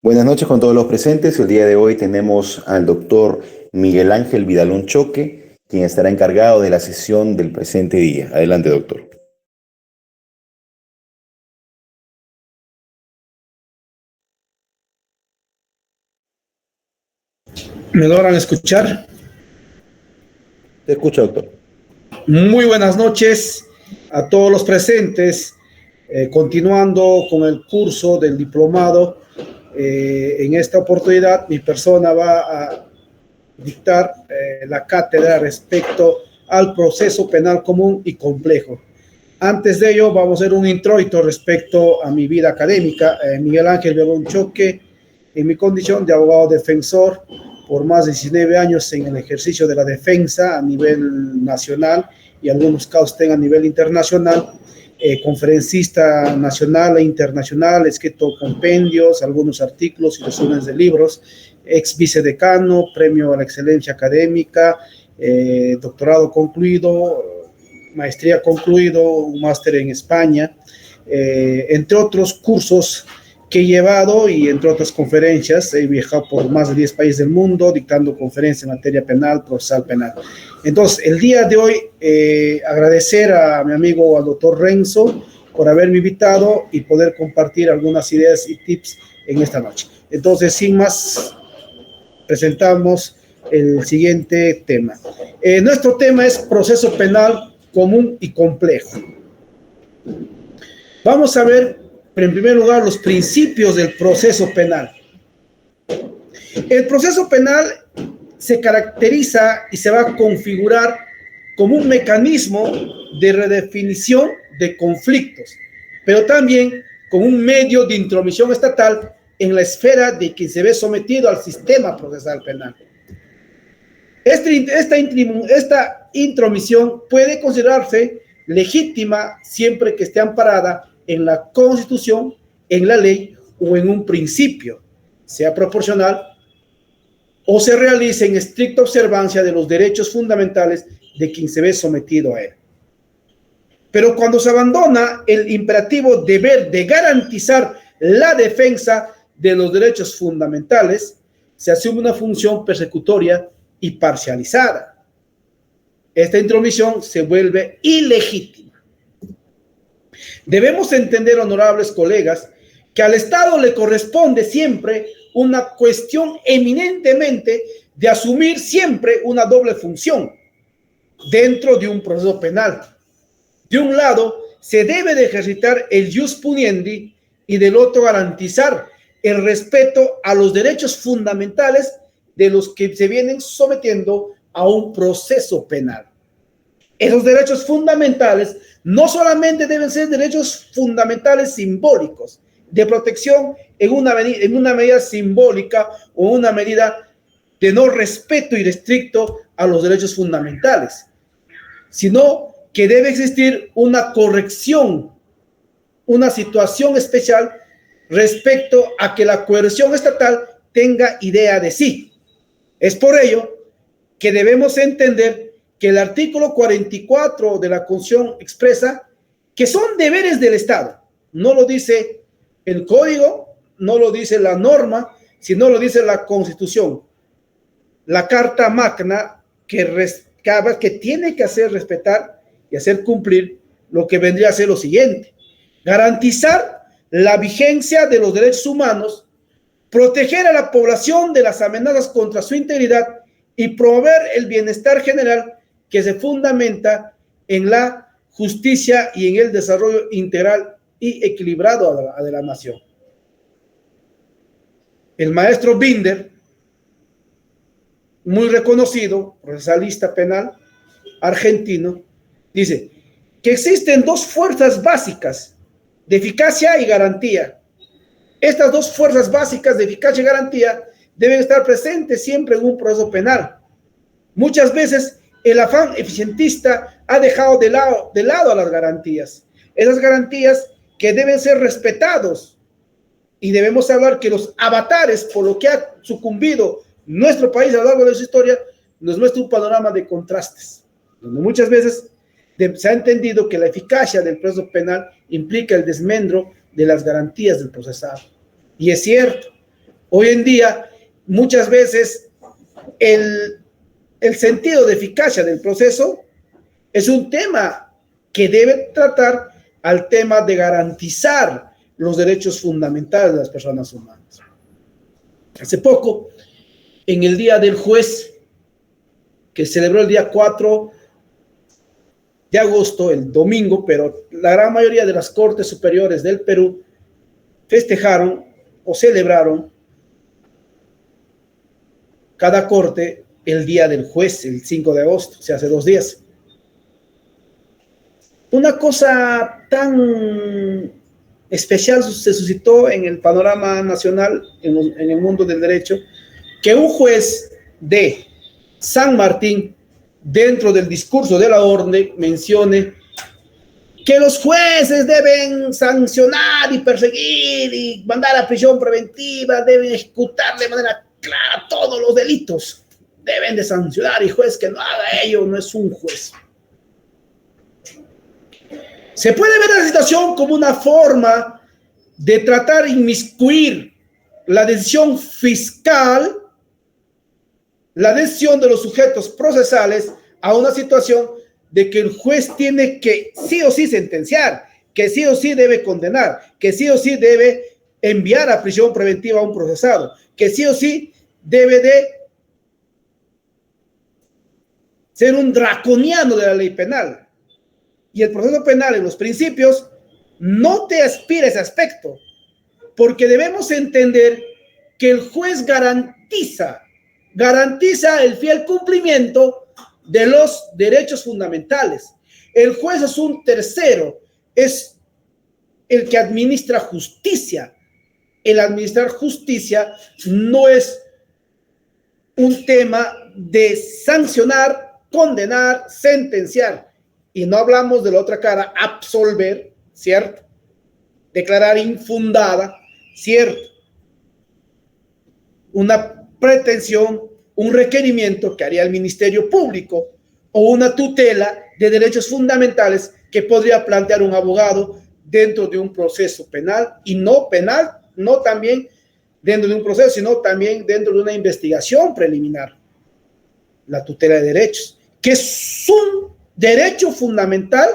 Buenas noches con todos los presentes. El día de hoy tenemos al doctor Miguel Ángel Vidalón Choque, quien estará encargado de la sesión del presente día. Adelante, doctor. ¿Me logran escuchar? Te escucho, doctor. Muy buenas noches a todos los presentes. Continuando con el curso del diplomado, en esta oportunidad mi persona va a dictar la cátedra respecto al proceso penal común y complejo. Antes de ello, vamos a hacer un introito respecto a mi vida académica. Miguel Ángel Vidalón Choque, en mi condición de abogado defensor por más de 19 años en el ejercicio de la defensa a nivel nacional y algunos casos a nivel internacional, conferencista nacional e internacional, escrito compendios, algunos artículos y resúmenes de libros, ex vicedecano, premio a la excelencia académica, doctorado concluido, maestría concluido, un máster en España, entre otros cursos que he llevado y entre otras conferencias. He viajado por más de 10 países del mundo dictando conferencias en materia penal, procesal penal. Entonces, el día de hoy, agradecer a mi amigo, al doctor Renzo, por haberme invitado y poder compartir algunas ideas y tips en esta noche. Entonces, sin más, presentamos el siguiente tema. Nuestro tema es proceso penal común y complejo. Vamos a ver, en primer lugar, los principios del proceso penal. El proceso penal se caracteriza y se va a configurar como un mecanismo de redefinición de conflictos, pero también como un medio de intromisión estatal en la esfera de quien se ve sometido al sistema procesal penal. Esta intromisión puede considerarse legítima siempre que esté amparada en la Constitución, en la ley o en un principio, sea proporcional o se realice en estricta observancia de los derechos fundamentales de quien se ve sometido a él. Pero cuando se abandona el imperativo deber de garantizar la defensa de los derechos fundamentales, se asume una función persecutoria y parcializada. Esta intromisión se vuelve ilegítima. Debemos entender, honorables colegas, que al Estado le corresponde siempre una cuestión eminentemente de asumir siempre una doble función dentro de un proceso penal. De un lado, se debe de ejercitar el ius puniendi y del otro garantizar el respeto a los derechos fundamentales de los que se vienen sometiendo a un proceso penal. Esos derechos fundamentales no solamente deben ser derechos fundamentales simbólicos, de protección en una medida simbólica o una medida de no respeto irrestricto a los derechos fundamentales, sino que debe existir una corrección, una situación especial respecto a que la coerción estatal tenga idea de sí. Es por ello que debemos entender que el artículo 44 de la Constitución expresa que son deberes del Estado. No lo dice el código, no lo dice la norma, sino lo dice la Constitución. La Carta Magna que tiene que hacer respetar y hacer cumplir lo que vendría a ser lo siguiente: garantizar la vigencia de los derechos humanos, proteger a la población de las amenazas contra su integridad y promover el bienestar general que se fundamenta en la justicia y en el desarrollo integral y equilibrado de la nación. El maestro Binder, muy reconocido procesalista penal argentino, dice que existen dos fuerzas básicas de eficacia y garantía. Estas dos fuerzas básicas de eficacia y garantía deben estar presentes siempre en un proceso penal. Muchas veces el afán eficientista ha dejado de lado a las garantías. Esas garantías que deben ser respetados, y debemos hablar que los avatares por lo que ha sucumbido nuestro país a lo largo de su historia nos muestra un panorama de contrastes, donde muchas veces se ha entendido que la eficacia del proceso penal implica el desmedro de las garantías del procesado. Y es cierto, Hoy en día, muchas veces, el sentido de eficacia del proceso es un tema que debe tratar al tema de garantizar los derechos fundamentales de las personas humanas. Hace poco, en el Día del Juez, que celebró el día 4 de agosto, el domingo, pero la gran mayoría de las Cortes Superiores del Perú festejaron o celebraron cada corte el Día del Juez, el 5 de agosto, o sea, hace 2 días. Una cosa tan especial se suscitó en el panorama nacional, en el mundo del derecho, que un juez de San Martín, dentro del discurso de la orden, mencione que los jueces deben sancionar y perseguir y mandar a prisión preventiva, deben ejecutar de manera clara todos los delitos, deben de sancionar, y juez que no haga ello no es un juez. Se puede ver la situación como una forma de tratar de inmiscuir la decisión fiscal, la decisión de los sujetos procesales a una situación de que el juez tiene que sí o sí sentenciar, que sí o sí debe condenar, que sí o sí debe enviar a prisión preventiva a un procesado, que sí o sí debe de ser un draconiano de la ley penal. Y el proceso penal en los principios no te aspira a ese aspecto, porque debemos entender que el juez garantiza el fiel cumplimiento de los derechos fundamentales. El juez es un tercero, es el que administra justicia. El administrar justicia no es un tema de sancionar, condenar, sentenciar. Y no hablamos de la otra cara, absolver, ¿cierto? Declarar infundada, ¿cierto? Una pretensión, un requerimiento que haría el Ministerio Público o una tutela de derechos fundamentales que podría plantear un abogado dentro de un proceso penal, y no penal, no también dentro de un proceso, sino también dentro de una investigación preliminar. La tutela de derechos, que es un derecho fundamental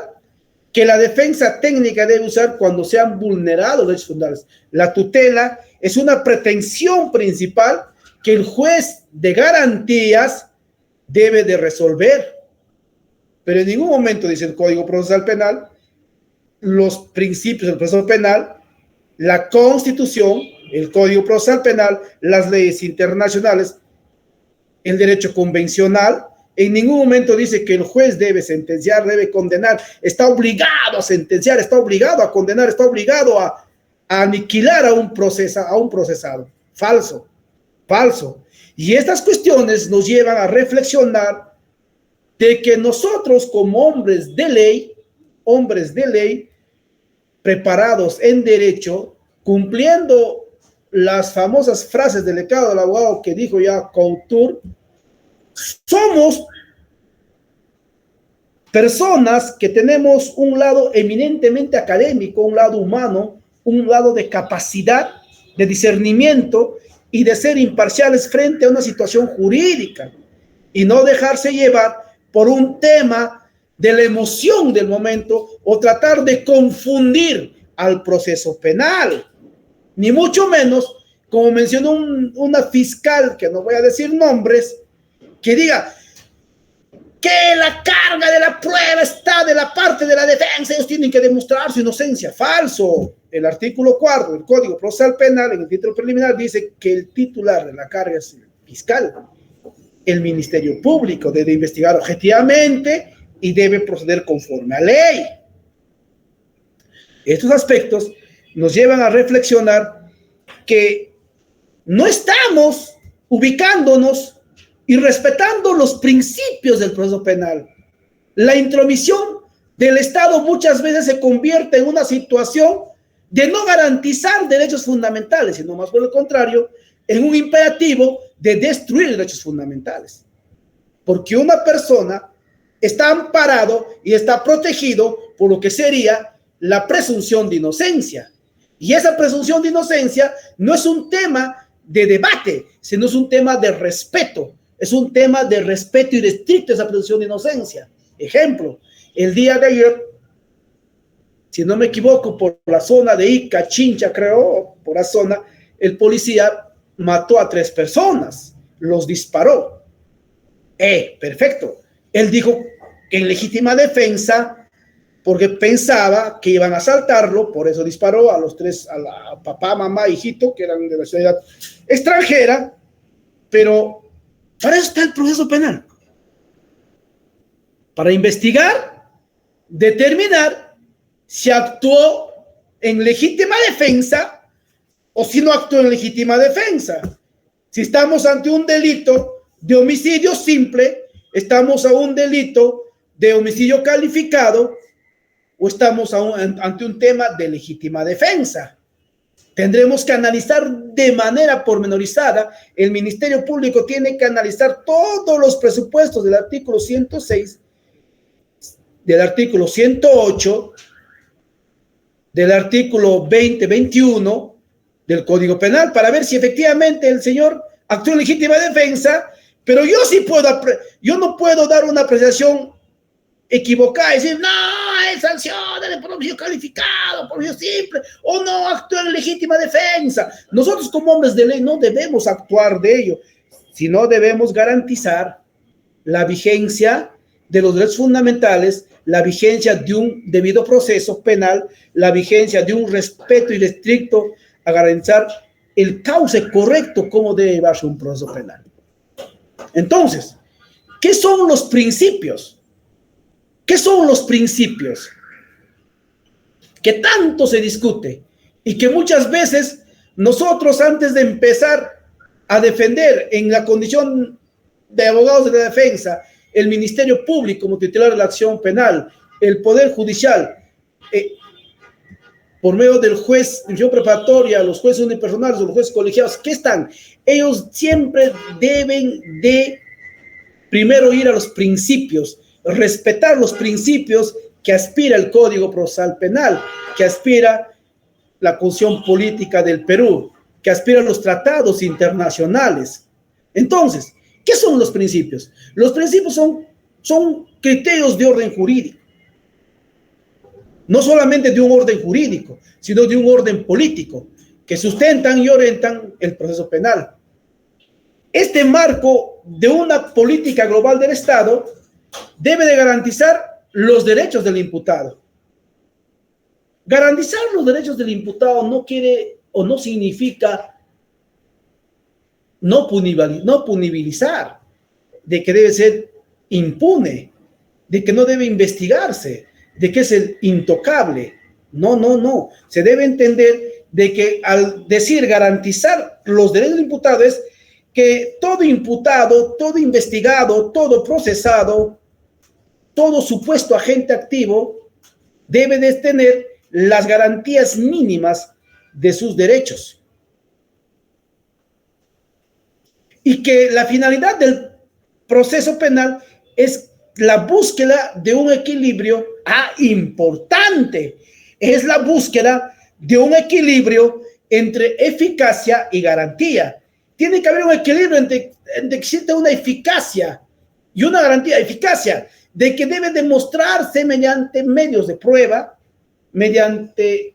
que la defensa técnica debe usar cuando se han vulnerado los derechos fundamentales. La tutela es una pretensión principal que el juez de garantías debe de resolver. Pero en ningún momento, dice el Código Procesal Penal, los principios del proceso penal, la Constitución, el Código Procesal Penal, las leyes internacionales, el derecho convencional, en ningún momento dice que el juez debe sentenciar, debe condenar, está obligado a sentenciar, está obligado a condenar, está obligado a aniquilar a un procesado. Falso, falso. Y estas cuestiones nos llevan a reflexionar de que nosotros como hombres de ley, preparados en derecho, cumpliendo las famosas frases del legado del abogado que dijo ya Couture, somos personas que tenemos un lado eminentemente académico, un lado humano, un lado de capacidad, de discernimiento y de ser imparciales frente a una situación jurídica y no dejarse llevar por un tema de la emoción del momento o tratar de confundir al proceso penal, ni mucho menos, como mencionó una fiscal, que no voy a decir nombres, que diga que la carga de la prueba está de la parte de la defensa, ellos tienen que demostrar su inocencia. Falso. El artículo 4 del Código Procesal Penal, en el título preliminar, dice que el titular de la carga es el fiscal. El Ministerio Público debe investigar objetivamente y debe proceder conforme a ley. Estos aspectos nos llevan a reflexionar que no estamos ubicándonos y respetando los principios del proceso penal. La intromisión del Estado muchas veces se convierte en una situación de no garantizar derechos fundamentales, sino más por el contrario, en un imperativo de destruir derechos fundamentales. Porque una persona está amparado y está protegido por lo que sería la presunción de inocencia. Y esa presunción de inocencia no es un tema de debate, sino es un tema de respeto. Es un tema de respeto y de estricta presunción de inocencia. Ejemplo, el día de ayer, si no me equivoco, por la zona de Ica, Chincha, creo, por la zona, el policía mató a 3 personas, los disparó. Perfecto. Él dijo que en legítima defensa, porque pensaba que iban a asaltarlo, por eso disparó a los 3, a la papá, mamá, hijito, que eran de la ciudad extranjera, pero para eso está el proceso penal. Para investigar, determinar si actuó en legítima defensa o si no actuó en legítima defensa. Si estamos ante un delito de homicidio simple, estamos a un delito de homicidio calificado o estamos ante un tema de legítima defensa. Tendremos que analizar de manera pormenorizada. El Ministerio Público tiene que analizar todos los presupuestos del artículo 106, del artículo 108, del artículo 20, 21 del Código Penal para ver si efectivamente el señor actuó en legítima defensa, pero yo no puedo dar una apreciación equivocada y decir, no, es sanción por homicidio calificado, por homicidio simple, o no actuó en legítima defensa. Nosotros como hombres de ley no debemos actuar de ello, sino debemos garantizar la vigencia de los derechos fundamentales, la vigencia de un debido proceso penal, la vigencia de un respeto irrestricto a garantizar el cauce correcto como debe llevarse un proceso penal. Entonces, ¿qué son los principios? ¿Qué son los principios que tanto se discute y que muchas veces nosotros antes de empezar a defender en la condición de abogados de la defensa, el Ministerio Público como titular de la acción penal, el Poder Judicial, por medio del juez de instrucción preparatoria, los jueces unipersonales o los jueces colegiados, ¿qué están? Ellos siempre deben de primero ir a los principios, respetar los principios que aspira el Código Procesal Penal, que aspira la Constitución Política del Perú, que aspira los tratados internacionales. Entonces, ¿qué son los principios? Los principios son criterios de orden jurídico. No solamente de un orden jurídico, sino de un orden político, que sustentan y orientan el proceso penal. Este marco de una política global del Estado debe de garantizar los derechos del imputado. Garantizar los derechos del imputado no quiere o no significa no punibilizar, de que debe ser impune, de que no debe investigarse, de que es el intocable. No. Se debe entender de que al decir garantizar los derechos del imputado es que todo imputado, todo investigado, todo procesado, todo supuesto agente activo debe de tener las garantías mínimas de sus derechos. Y que la finalidad del proceso penal es la búsqueda de un equilibrio importante. Es la búsqueda de un equilibrio entre eficacia y garantía. Tiene que haber un equilibrio entre que existe una eficacia y una garantía. Eficacia de que debe demostrarse mediante medios de prueba, mediante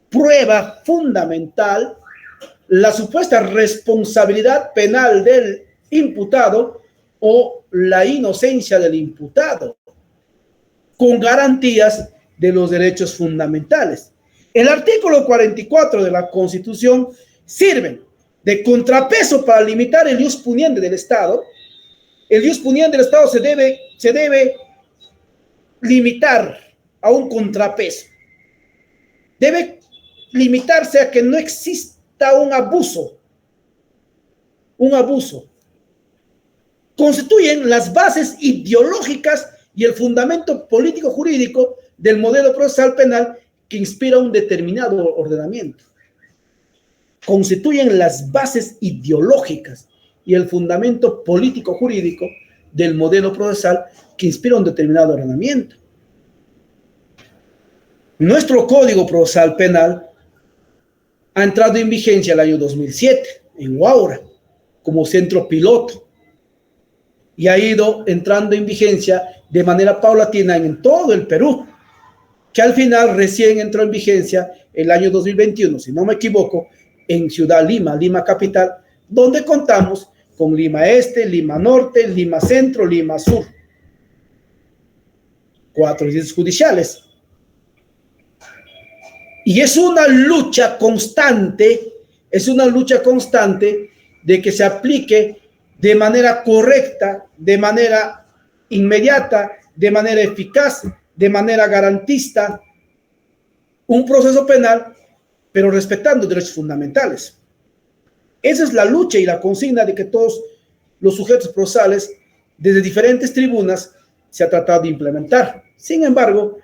prueba fundamental, la supuesta responsabilidad penal del imputado o la inocencia del imputado, con garantías de los derechos fundamentales. El artículo 44 de la Constitución sirve de contrapeso para limitar el ius puniendi del Estado. El ius puniendi del Estado se debe limitar a un contrapeso. Debe limitarse a que no exista un abuso. Un abuso. Constituyen las bases ideológicas y el fundamento político-jurídico del modelo procesal penal que inspira un determinado ordenamiento. Constituyen las bases ideológicas y el fundamento político-jurídico del modelo procesal que inspira un determinado ordenamiento. Nuestro Código Procesal Penal ha entrado en vigencia el año 2007. en Huaura, como centro piloto. Y ha ido entrando en vigencia de manera paulatina en todo el Perú, que al final recién entró en vigencia el año 2021, si no me equivoco, en Ciudad Lima, Lima capital, donde contamos con Lima Este, Lima Norte, Lima Centro, Lima Sur. 4 distritos judiciales. Y es una lucha constante de que se aplique de manera correcta, de manera inmediata, de manera eficaz, de manera garantista, un proceso penal, pero respetando derechos fundamentales. Esa es la lucha y la consigna de que todos los sujetos procesales, desde diferentes tribunas, se ha tratado de implementar. Sin embargo,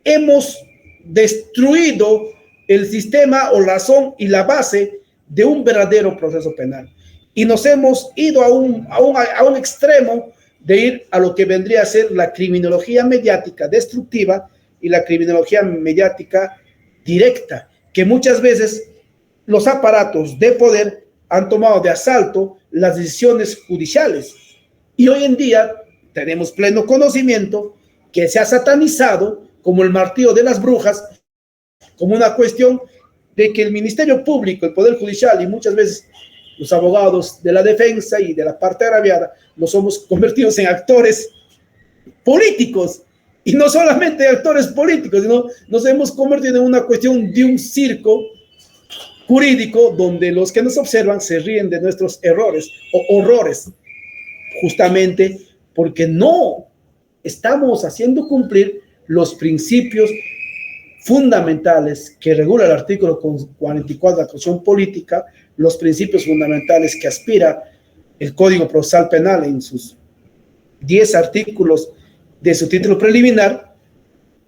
hemos destruido el sistema o razón y la base de un verdadero proceso penal. Y nos hemos ido a un extremo de ir a lo que vendría a ser la criminología mediática destructiva y la criminología mediática directa, que muchas veces los aparatos de poder han tomado de asalto las decisiones judiciales. Y hoy en día tenemos pleno conocimiento que se ha satanizado como el martillo de las brujas, como una cuestión de que el Ministerio Público, el Poder Judicial y muchas veces los abogados de la defensa y de la parte agraviada nos somos convertidos en actores políticos, y no solamente actores políticos, sino nos hemos convertido en una cuestión de un circo jurídico donde los que nos observan se ríen de nuestros errores o horrores, justamente porque no estamos haciendo cumplir los principios fundamentales que regula el artículo 44 de la Constitución Política, los principios fundamentales que aspira el Código Procesal Penal en sus 10 artículos de su título preliminar.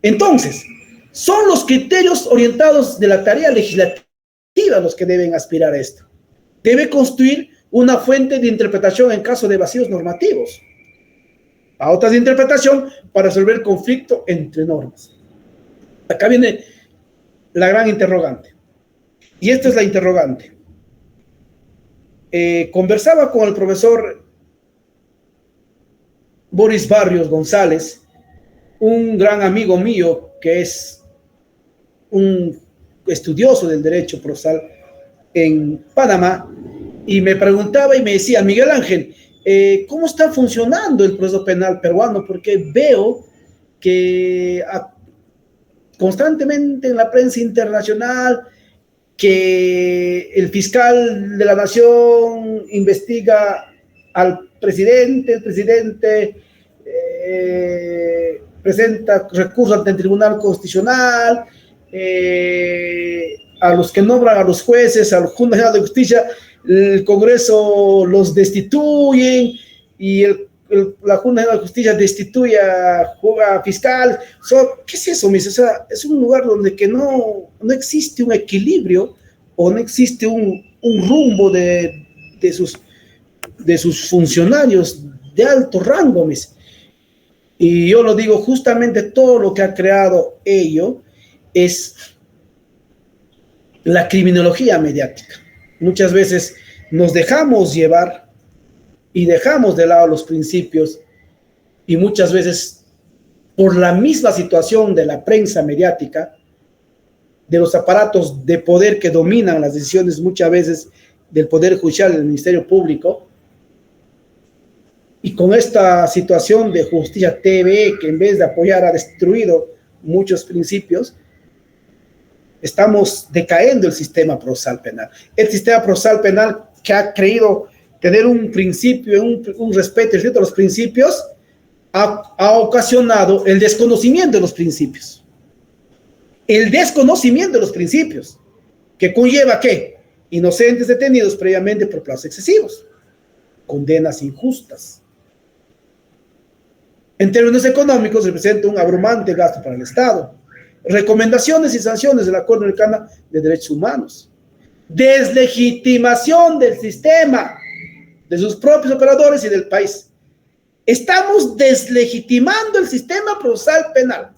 Entonces, son los criterios orientados de la tarea legislativa los que deben aspirar a esto. Debe construir una fuente de interpretación en caso de vacíos normativos, a otras de interpretación para resolver el conflicto entre normas. Acá viene la gran interrogante. Y esta es la interrogante. Conversaba con el profesor Boris Barrios González, un gran amigo mío que es un estudioso del derecho procesal en Panamá, y me preguntaba y me decía: Miguel Ángel, ¿cómo está funcionando el proceso penal peruano? Porque veo que constantemente en la prensa internacional que el fiscal de la nación investiga al presidente, el presidente presenta recursos ante el Tribunal Constitucional, a los que nombran a los jueces, al Junta General de Justicia, el Congreso los destituyen y la Junta General de Justicia destituye a fiscal. ¿Qué es eso, mis? O sea, es un lugar donde que no existe un equilibrio o no existe un rumbo de sus funcionarios de alto rango, mis. Y yo lo digo, justamente todo lo que ha creado ello es la criminología mediática. Muchas veces nos dejamos llevar y dejamos de lado los principios, y muchas veces por la misma situación de la prensa mediática, de los aparatos de poder que dominan las decisiones muchas veces del Poder Judicial, del Ministerio Público, y con esta situación de Justicia TV, que en vez de apoyar ha destruido muchos principios, estamos decayendo el sistema procesal penal. El sistema procesal penal, que ha creído tener un principio, un respeto a los principios, ha ocasionado el desconocimiento de los principios. El desconocimiento de los principios, que conlleva ¿qué? Inocentes detenidos previamente por plazos excesivos, condenas injustas. En términos económicos, representa un abrumante gasto para el Estado. Recomendaciones y sanciones de la Corte Americana de Derechos Humanos. Deslegitimación del sistema, de sus propios operadores y del país. Estamos deslegitimando el sistema procesal penal.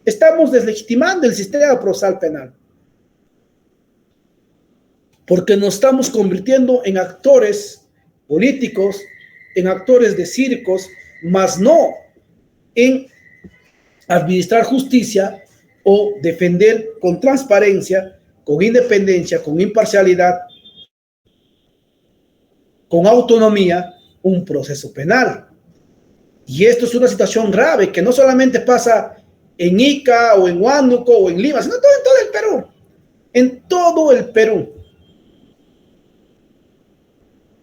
Estamos deslegitimando el sistema procesal penal. porque nos estamos convirtiendo en actores políticos, en actores de circos, más no en administrar justicia o defender con transparencia, con independencia, con imparcialidad, con autonomía, un proceso penal. Y esto es una situación grave que no solamente pasa en Ica o en Huánuco o en Lima, sino en todo el Perú. En todo el Perú.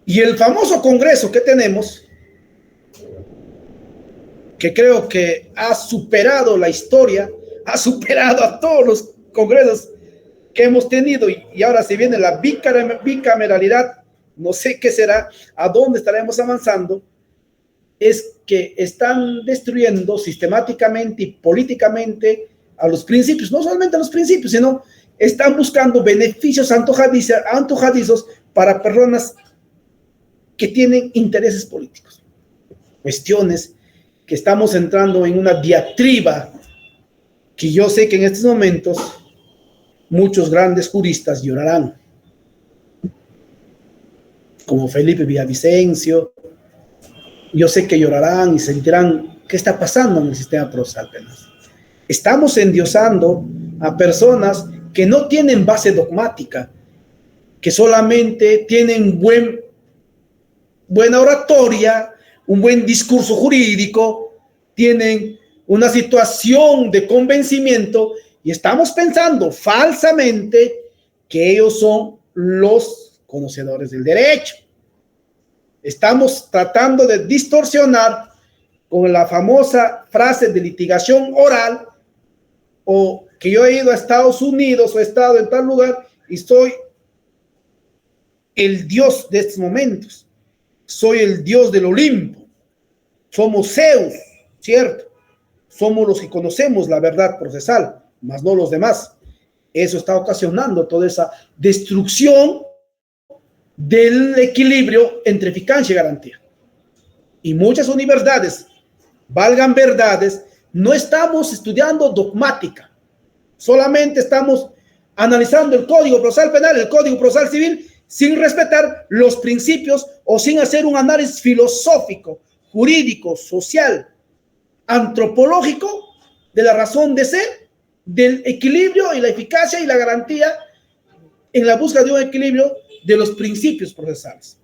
Y el famoso Congreso que tenemos, que creo que ha superado la historia, ha superado a todos los congresos que hemos tenido, y ahora se viene la bicameralidad, no sé qué será, a dónde estaremos avanzando, es que están destruyendo sistemáticamente y políticamente a los principios, no solamente a los principios, sino están buscando beneficios antojadizos para personas que tienen intereses políticos. Cuestiones que estamos entrando en una diatriba que yo sé que en estos momentos muchos grandes juristas llorarán, como Felipe Villavicencio. Yo sé que llorarán y sentirán qué está pasando en el sistema procesal penal. Estamos endiosando a personas que no tienen base dogmática, que solamente tienen buena oratoria, un buen discurso jurídico, tienen una situación de convencimiento, y estamos pensando falsamente que ellos son los conocedores del derecho. Estamos tratando de distorsionar con la famosa frase de litigación oral, o que yo he ido a Estados Unidos o he estado en tal lugar y soy el Dios de estos momentos. Soy el Dios del Olimpo. Somos Zeus, ¿cierto? Somos los que conocemos la verdad procesal, más no los demás. Eso está ocasionando toda esa destrucción del equilibrio entre eficacia y garantía. Y muchas universidades, valgan verdades, no estamos estudiando dogmática, solamente estamos analizando el Código Procesal Penal, el Código Procesal Civil, sin respetar los principios o sin hacer un análisis filosófico, jurídico, social, antropológico de la razón de ser, del equilibrio y la eficacia y la garantía, en la búsqueda de un equilibrio de los principios procesales.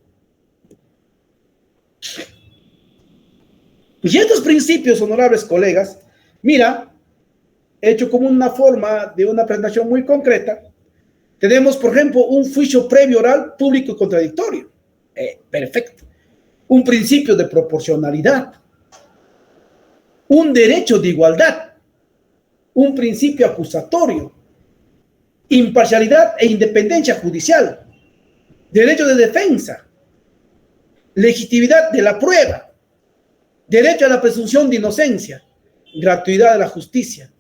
Y estos principios, honorables colegas, mira, hecho como una forma de una presentación muy concreta, tenemos, por ejemplo, un juicio previo oral público y contradictorio. Perfecto. Un principio de proporcionalidad. Un derecho de igualdad. Un principio acusatorio. Imparcialidad e independencia judicial. Derecho de defensa. Legitimidad de la prueba. Derecho a la presunción de inocencia. Gratuidad de la justicia.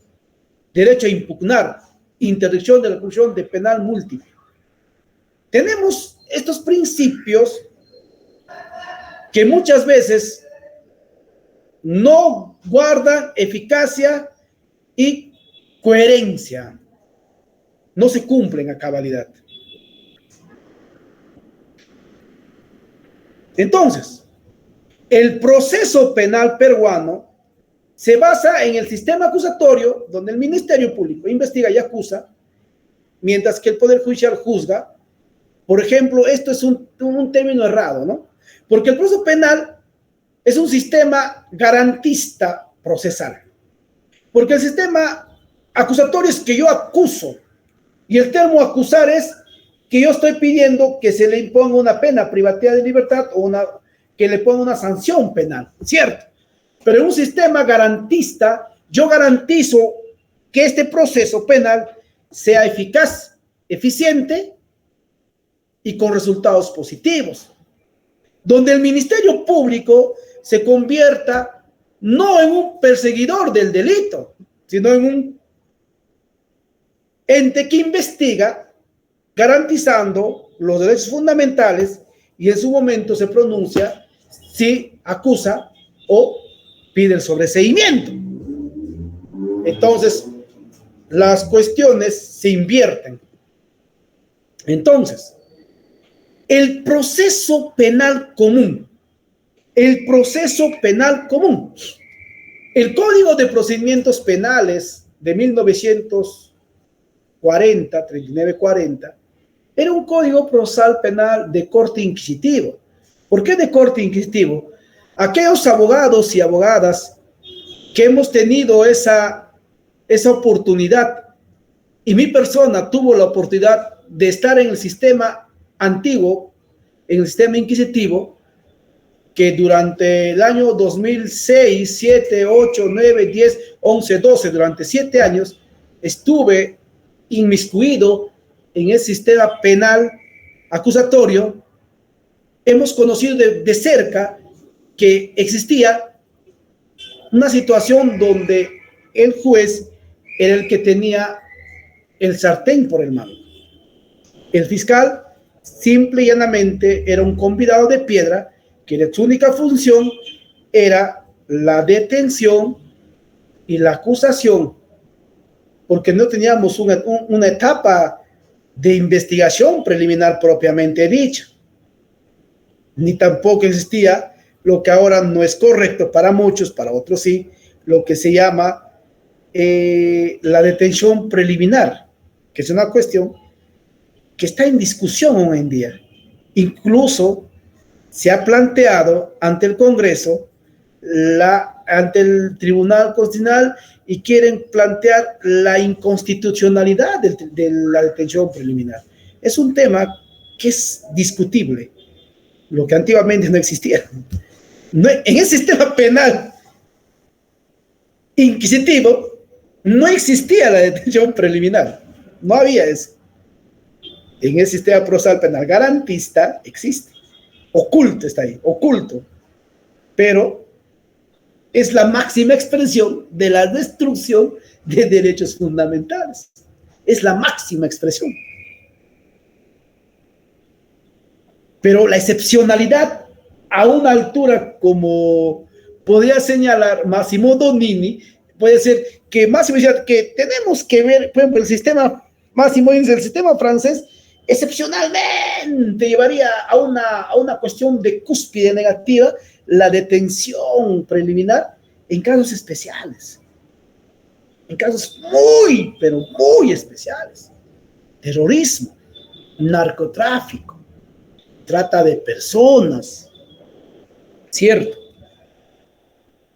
Derecho a impugnar. Interdicción de la acusación de penal múltiple. Tenemos estos principios que muchas veces no guardan eficacia y coherencia. No se cumplen a cabalidad. Entonces, el proceso penal peruano se basa en el sistema acusatorio, donde el Ministerio Público investiga y acusa, mientras que el Poder Judicial juzga. Por ejemplo, esto es un término errado, ¿no? Porque el proceso penal es un sistema garantista procesal. Porque el sistema acusatorio es que yo acuso, y el término acusar es que yo estoy pidiendo que se le imponga una pena privativa de libertad o que le ponga una sanción penal, ¿cierto? Pero en un sistema garantista, yo garantizo que este proceso penal sea eficaz, eficiente y con resultados positivos. Donde el Ministerio Público se convierta no en un perseguidor del delito, sino en un ente que investiga, garantizando los derechos fundamentales, y en su momento se pronuncia si acusa o pide el sobreseimiento. Entonces, las cuestiones se invierten. Entonces, el proceso penal común. El proceso penal común. El Código de Procedimientos Penales de 1940, 39-40, era un código procesal penal de corte inquisitivo. ¿Por qué de corte inquisitivo? Aquellos abogados y abogadas que hemos tenido esa oportunidad, y mi persona tuvo la oportunidad de estar en el sistema antiguo, en el sistema inquisitivo, que durante el año 2006, 7, 8, 9, 10, 11, 12, durante 7 años, estuve inmiscuido en el sistema penal acusatorio. Hemos conocido de cerca que existía una situación donde el juez era el que tenía el sartén por el mango. El fiscal simple y llanamente era un convidado de piedra, que su única función era la detención y la acusación, porque no teníamos una etapa de investigación preliminar propiamente dicha, ni tampoco existía lo que ahora no es correcto para muchos, para otros sí, lo que se llama la detención preliminar, que es una cuestión que está en discusión hoy en día. Incluso se ha planteado ante el Congreso, ante el Tribunal Constitucional, y quieren plantear la inconstitucionalidad de la detención preliminar. Es un tema que es discutible, lo que antiguamente no existía. No, en el sistema penal inquisitivo no existía la detención preliminar, no había eso. En el sistema procesal penal garantista existe, oculto está ahí, oculto, pero es la máxima expresión de la destrucción de derechos fundamentales. Es la máxima expresión. Pero la excepcionalidad a una altura, como podría señalar Massimo Donini, puede ser que Máximo decía que tenemos que ver, por ejemplo, el sistema, Máximo dice, el sistema francés excepcionalmente llevaría a una cuestión de cúspide negativa la detención preliminar en casos especiales, en casos muy, pero muy especiales. Terrorismo, narcotráfico, trata de personas, ¿cierto?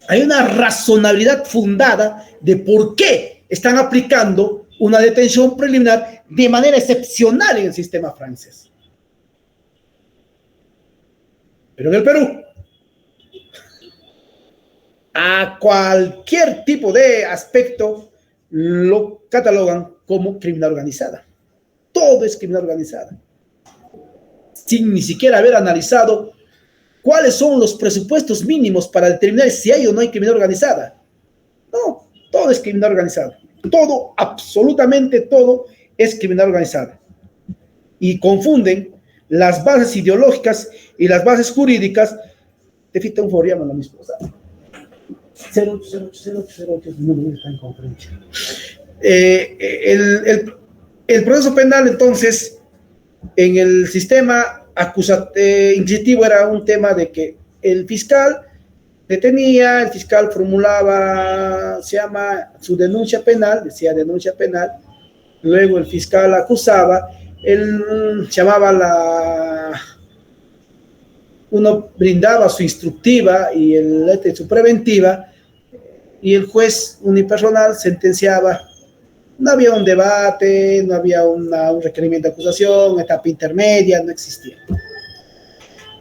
Hay una razonabilidad fundada de por qué están aplicando una detención preliminar de manera excepcional en el sistema francés. Pero en el Perú, a cualquier tipo de aspecto lo catalogan como criminal organizada. Todo es criminal organizada, sin ni siquiera haber analizado cuáles son los presupuestos mínimos para determinar si hay o no hay criminal organizada. No, todo es criminal organizada. Todo, absolutamente todo es criminal organizada. Y confunden las bases ideológicas y las bases jurídicas. Te fita un foriano a mi esposa. 080808, no me está en conferencia. El proceso penal, entonces, en el sistema inquisitivo era un tema de que el fiscal detenía, el fiscal formulaba, se llama su denuncia penal, decía denuncia penal, luego el fiscal acusaba, él llamaba uno brindaba su instructiva y su preventiva, y el juez unipersonal sentenciaba. No había un debate, no había un requerimiento de acusación, etapa intermedia, no existía.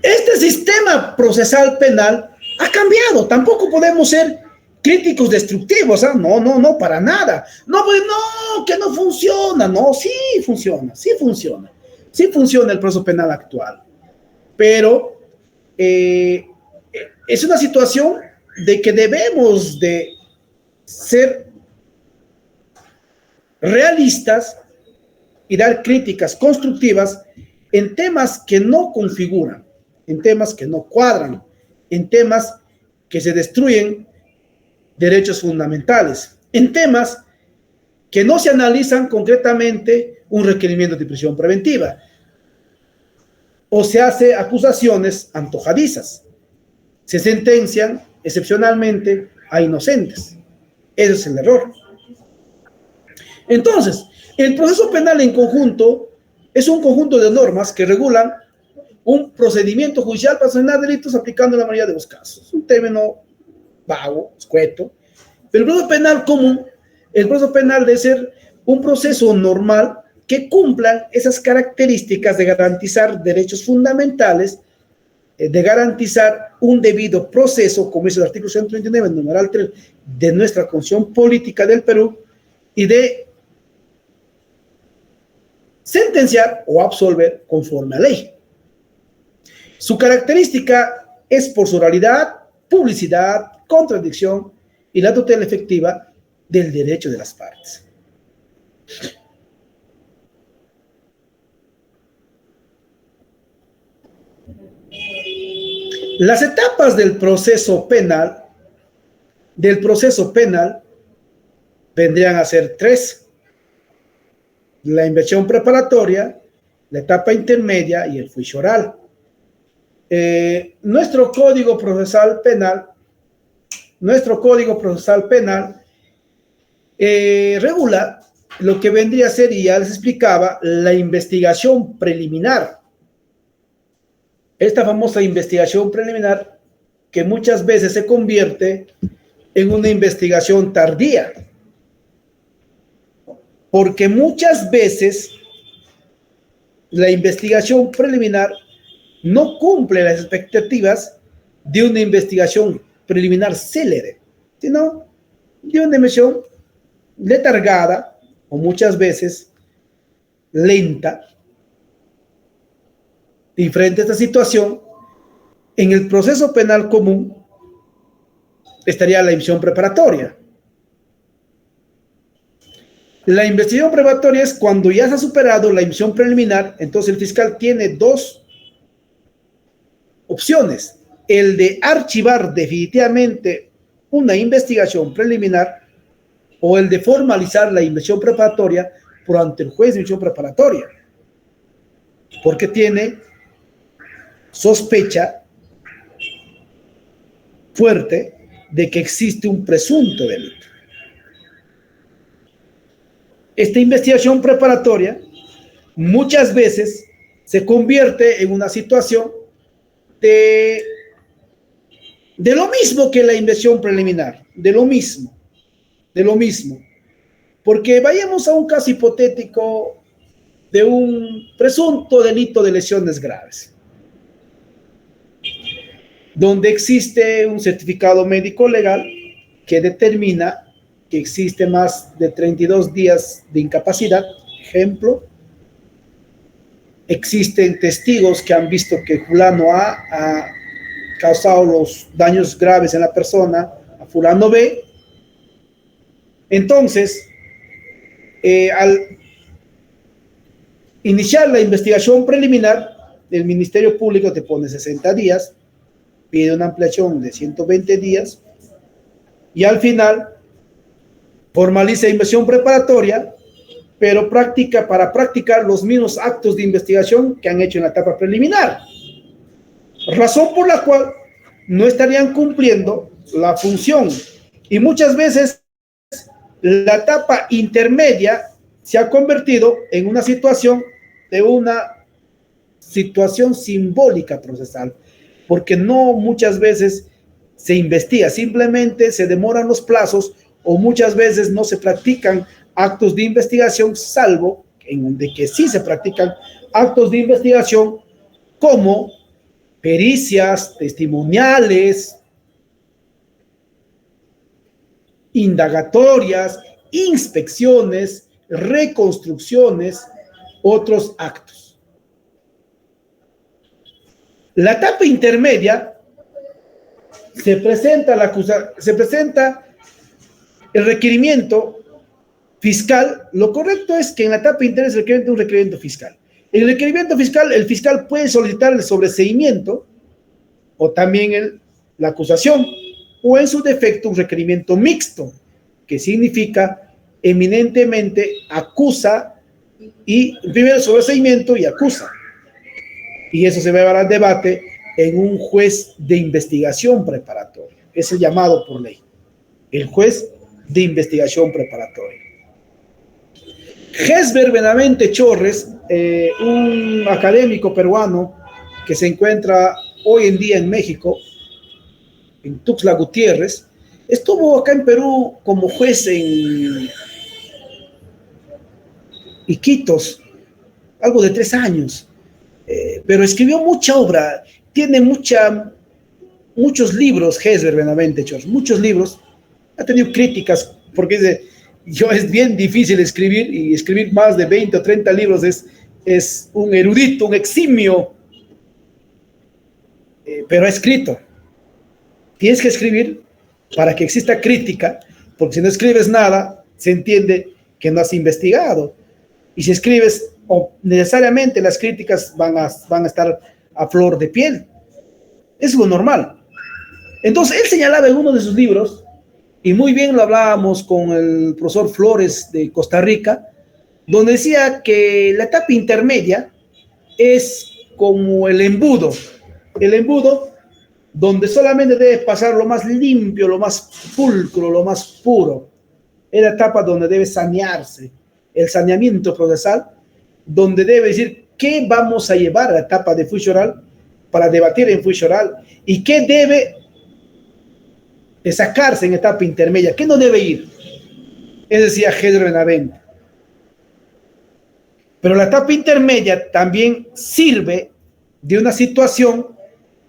Este sistema procesal penal ha cambiado. Tampoco podemos ser críticos destructivos, ¿eh? No, para nada. No, pues no, que no funciona. No, sí funciona. Sí funciona el proceso penal actual. Pero es una situación de que debemos de ser realistas y dar críticas constructivas en temas que no configuran, en temas que no cuadran, en temas que se destruyen derechos fundamentales, en temas que no se analizan concretamente un requerimiento de prisión preventiva. o se hace acusaciones antojadizas. Se sentencian excepcionalmente a inocentes. Ese es el error. Entonces, el proceso penal en conjunto es un conjunto de normas que regulan un procedimiento judicial para sancionar delitos aplicando la mayoría de los casos. Es un término vago, escueto. Pero el proceso penal común, el proceso penal debe ser un proceso normal que cumpla esas características de garantizar derechos fundamentales, de garantizar un debido proceso, como dice el artículo 129, numeral 3 de nuestra Constitución Política del Perú, y de sentenciar o absolver conforme a ley. Su característica es por su oralidad, publicidad, contradicción y la tutela efectiva del derecho de las partes. Las etapas del proceso penal vendrían a ser 3: la investigación preparatoria, la etapa intermedia y el juicio oral. Nuestro Código Procesal Penal regula lo que vendría a ser, y ya les explicaba, la investigación preliminar. Esta famosa investigación preliminar que muchas veces se convierte en una investigación tardía, porque muchas veces la investigación preliminar no cumple las expectativas de una investigación preliminar célere, sino de una investigación letargada o muchas veces lenta. Y frente a esta situación, en el proceso penal común estaría la investigación preparatoria. La investigación preparatoria es cuando ya se ha superado la investigación preliminar. Entonces el fiscal tiene 2 opciones: el de archivar definitivamente una investigación preliminar o el de formalizar la investigación preparatoria por ante el juez de investigación preparatoria, porque tiene sospecha fuerte de que existe un presunto delito. Esta investigación preparatoria muchas veces se convierte en una situación de lo mismo que la investigación preliminar, de lo mismo, porque vayamos a un caso hipotético de un presunto delito de lesiones graves, donde existe un certificado médico legal que determina que existe más de 32 días de incapacidad. Ejemplo, existen testigos que han visto que fulano A ha causado los daños graves en la persona a fulano B. Entonces, al iniciar la investigación preliminar, el Ministerio Público te pone 60 días, pide una ampliación de 120 días y al final formaliza investigación preparatoria, pero para practicar los mismos actos de investigación que han hecho en la etapa preliminar, razón por la cual no estarían cumpliendo la función. Y muchas veces la etapa intermedia se ha convertido en una situación simbólica procesal, porque no muchas veces se investiga, simplemente se demoran los plazos o muchas veces no se practican actos de investigación, salvo en donde que sí se practican actos de investigación como pericias testimoniales, indagatorias, inspecciones, reconstrucciones, otros actos. La etapa intermedia se presenta el requerimiento fiscal. Lo correcto es que en la etapa intermedia se requiere un requerimiento fiscal. En el requerimiento fiscal, el fiscal puede solicitar el sobreseimiento o también la acusación, o en su defecto un requerimiento mixto, que significa eminentemente acusa y primero sobreseimiento y acusa. Y eso se va a llevar al debate en un juez de investigación preparatoria. Es el llamado por ley, el juez de investigación preparatoria. Gesber Benavente Chorres, un académico peruano que se encuentra hoy en día en México, en Tuxtla Gutiérrez, estuvo acá en Perú como juez en Iquitos, algo de 3 años, pero escribió mucha obra, tiene muchos libros, Gesber Benavente Chorres, muchos libros, ha tenido críticas, porque es bien difícil escribir, y escribir más de 20 o 30 libros es un erudito, un eximio, pero ha escrito. Tienes que escribir para que exista crítica, porque si no escribes nada, se entiende que no has investigado. Y si escribes, necesariamente las críticas van a estar a flor de piel. Es lo normal. Entonces, él señalaba en uno de sus libros, y muy bien lo hablábamos con el profesor Flores de Costa Rica, donde decía que la etapa intermedia es como el embudo donde solamente debe pasar lo más limpio, lo más pulcro, lo más puro. Es la etapa donde debe sanearse, el saneamiento procesal, donde debe decir qué vamos a llevar a la etapa de juicio oral para debatir en juicio oral y qué debe de sacarse en etapa intermedia, qué no debe ir. Es decir, Gesber Benavente. Pero la etapa intermedia también sirve de una situación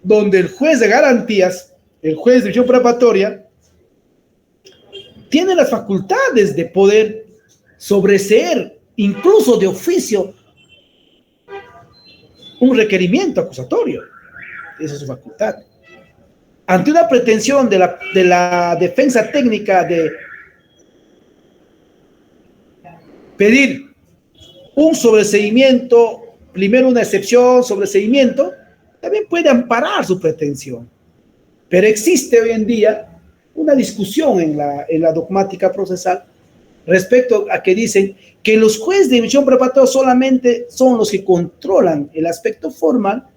donde el juez de garantías, el juez de decisión preparatoria, tiene las facultades de poder sobreseer, incluso de oficio, un requerimiento acusatorio. Esa es su facultad. Ante una pretensión de la defensa técnica de pedir un sobreseimiento, primero una excepción, sobreseimiento, también puede amparar su pretensión. Pero existe hoy en día una discusión en la dogmática procesal respecto a que dicen que los jueces de emisión preparatoria solamente son los que controlan el aspecto formal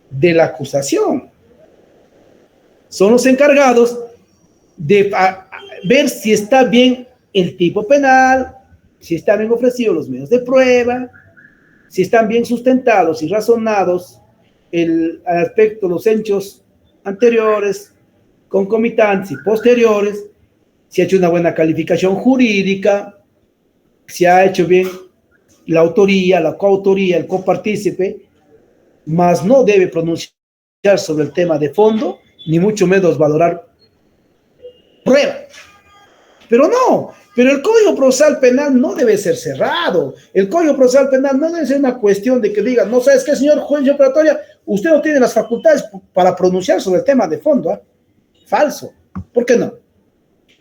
de la acusación. Son los encargados de ver si está bien el tipo penal, si están bien ofrecidos los medios de prueba, si están bien sustentados y razonados el aspecto de los hechos anteriores, concomitantes y posteriores, si ha hecho una buena calificación jurídica, si ha hecho bien la autoría, la coautoría, el copartícipe, mas no debe pronunciar sobre el tema de fondo, ni mucho menos valorar prueba. Pero el Código Procesal Penal no debe ser cerrado. El Código Procesal Penal no debe ser una cuestión de que diga, no sabes qué, señor juez de operatoria, usted no tiene las facultades para pronunciar sobre el tema de fondo. Falso. ¿Por qué no?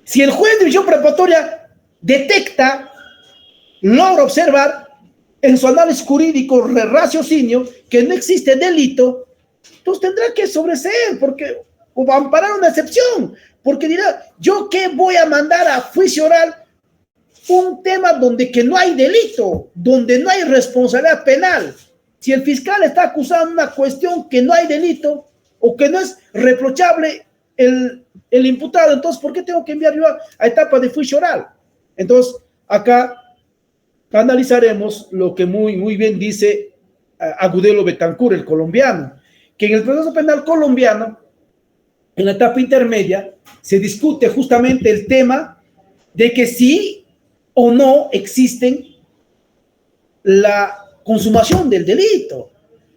Si el juez de división preparatoria detecta, logra observar en su análisis jurídico raciocinio que no existe delito, entonces tendrá que sobreseer o amparar una excepción, porque dirá, ¿yo qué voy a mandar a juicio oral un tema donde que no hay delito, donde no hay responsabilidad penal? Si el fiscal está acusando una cuestión que no hay delito o que no es reprochable el imputado, entonces, ¿por qué tengo que enviar yo a etapa de juicio oral? Entonces, acá analizaremos lo que muy bien dice Agudelo Betancourt, el colombiano, que en el proceso penal colombiano, en la etapa intermedia, se discute justamente el tema de que sí o no existen la consumación del delito,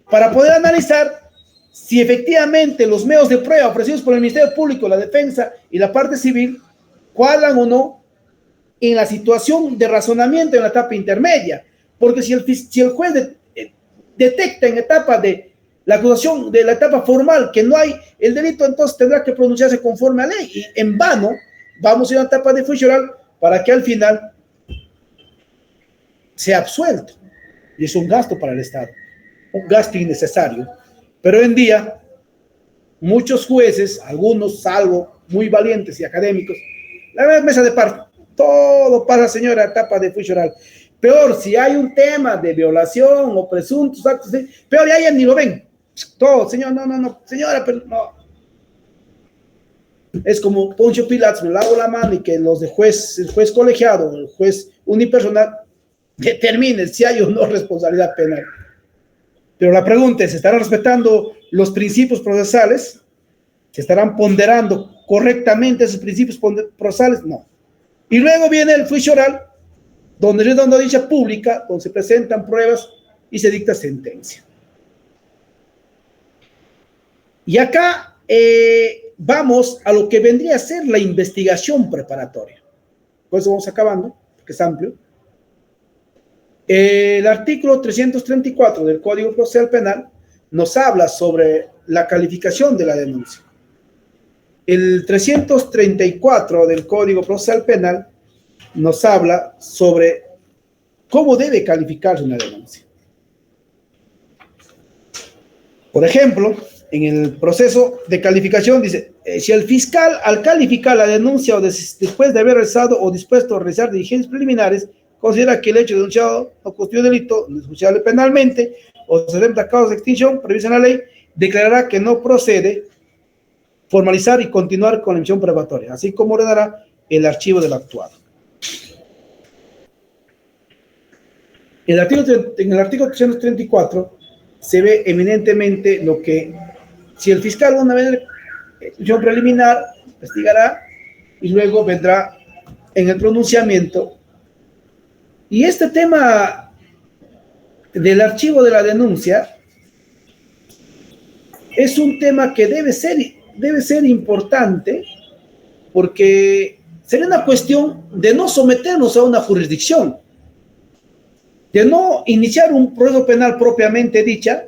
para poder analizar si efectivamente los medios de prueba ofrecidos por el Ministerio Público, la defensa y la parte civil cuadran o no en la situación de razonamiento en la etapa intermedia. Porque si el juez detecta en etapa de la acusación de la etapa formal que no hay el delito, entonces tendrá que pronunciarse conforme a ley, y en vano vamos a ir a una etapa de juicio oral para que al final sea absuelto. Y es un gasto para el Estado, un gasto innecesario. Pero hoy en día, muchos jueces, algunos salvo muy valientes y académicos, la mesa de parte, todo pasa, señora, etapa de juicio oral. Peor, si hay un tema de violación o presuntos actos, peor, ya ni lo ven. Todo, señor, no, señora, pero no. Es como Poncio Pilatos, me lavo la mano y que el juez colegiado, el juez unipersonal, determine si hay o no responsabilidad penal. Pero la pregunta es, ¿se estarán respetando los principios procesales? ¿Se estarán ponderando correctamente esos principios procesales? No. Y luego viene el juicio oral, donde es una audiencia pública, donde se presentan pruebas y se dicta sentencia. Y acá vamos a lo que vendría a ser la investigación preparatoria. Por eso vamos acabando, porque es amplio. El artículo 334 del Código Procesal Penal nos habla sobre la calificación de la denuncia. El 334 del Código Procesal Penal nos habla sobre cómo debe calificarse una denuncia. Por ejemplo, en el proceso de calificación dice, si el fiscal al calificar la denuncia o después de haber realizado o dispuesto a realizar diligencias preliminares, considera que el hecho denunciado no constituye delito, no es juzgable penalmente, o se debe a causa de extinción prevista en la ley, declarará que no procede formalizar y continuar con la emisión probatoria, así como ordenará el archivo del actuado. En el artículo 334 se ve eminentemente lo que, si el fiscal una vez emisión preliminar, investigará y luego vendrá en el pronunciamiento. Y este tema del archivo de la denuncia es un tema que debe ser importante, porque sería una cuestión de no someternos a una jurisdicción, de no iniciar un proceso penal propiamente dicha,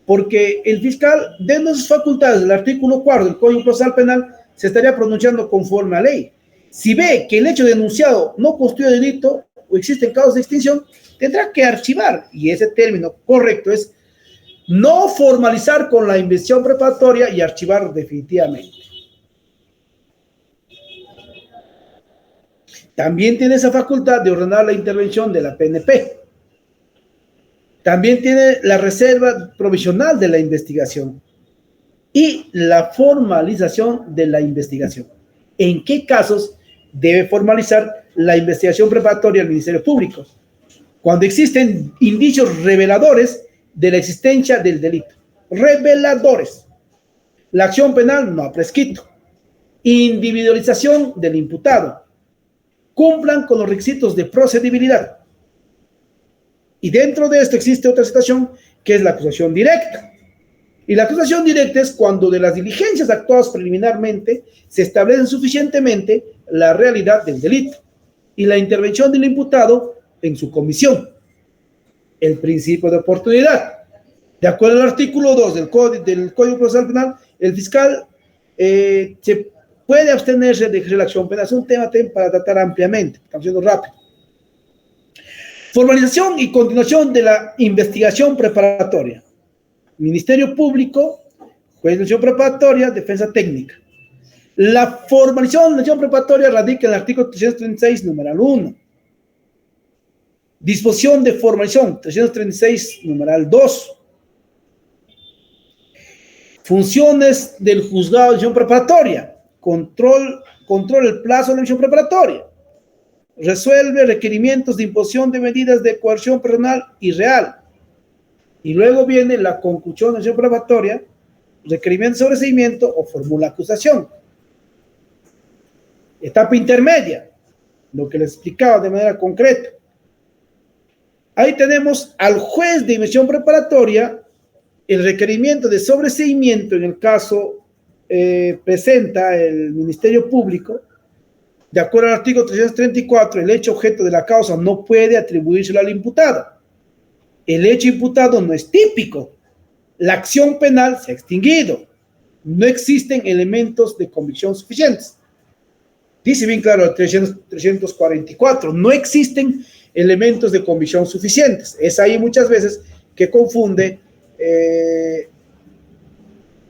porque el fiscal, dentro de sus facultades del artículo 4 del Código Procesal Penal, se estaría pronunciando conforme a ley. Si ve que el hecho denunciado no constituye delito o existen causas de extinción, tendrá que archivar, y ese término correcto es no formalizar con la investigación preparatoria y archivar definitivamente. También tiene esa facultad de ordenar la intervención de la PNP. También tiene la reserva provisional de la investigación y la formalización de la investigación. ¿En qué casos debe formalizar la investigación preparatoria del Ministerio Público? Cuando existen indicios reveladores de la existencia del delito. Reveladores. La acción penal no ha prescrito. Individualización del imputado. Cumplan con los requisitos de procedibilidad. Y dentro de esto existe otra situación que es la acusación directa. Y la acusación directa es cuando de las diligencias actuadas preliminarmente se establecen suficientemente la realidad del delito y la intervención del imputado en su comisión. El principio de oportunidad. De acuerdo al artículo 2 del Código Procesal Penal, el fiscal se puede abstenerse de ejercer la acción penal. Es un tema para tratar ampliamente. Estamos siendo rápido. Formalización y continuación de la investigación preparatoria. Ministerio Público, juez de acción preparatoria, defensa técnica. La formalización de la acción preparatoria radica en el artículo 336, numeral 1. Disposición de formalización, 336, numeral 2. Funciones del juzgado de acción preparatoria. Control el plazo de la acción preparatoria. Resuelve requerimientos de imposición de medidas de coerción personal y real. Y luego viene la conclusión de la acción preparatoria, requerimiento de sobreseimiento o formula acusación. Etapa intermedia, lo que les explicaba de manera concreta. Ahí tenemos al juez de investigación preparatoria, el requerimiento de sobreseimiento en el caso presenta el Ministerio Público. De acuerdo al artículo 334, el hecho objeto de la causa no puede atribuírselo al imputado. El hecho imputado no es típico. La acción penal se ha extinguido. No existen elementos de convicción suficientes. Dice bien claro el 344, no existen elementos de convicción suficientes. Es ahí muchas veces que confunde.